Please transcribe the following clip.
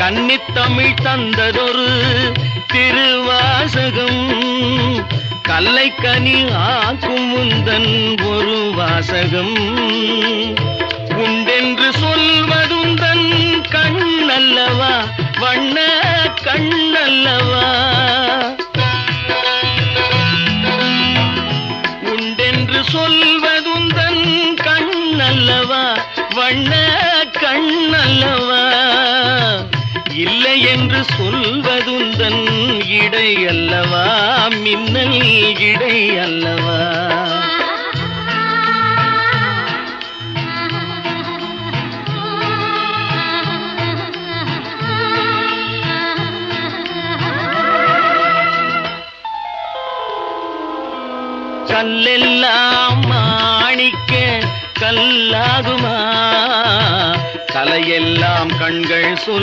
கன்னித்தமிழ் தந்ததொரு திருவாசகம் கல்லை கனி ஆக்கும் முந்தன் ஒரு வாசகம் உண்டென்று சொல்வதுந்தன் கண்ணல்லவா வண்ண கண்ணல்லவா உண்டென்று சொல்வதுந்தன் கண்ணல்லவா வண்ண கண்ணல்லவா இல்லை என்று சொல்வதுந்தன் இடை அல்லவா மின்னல் இடை அல்லவா கல்லெல்லாம் மாணிக்க கல்லாகுமா கலையெல்லாம் கண்கள் சொல்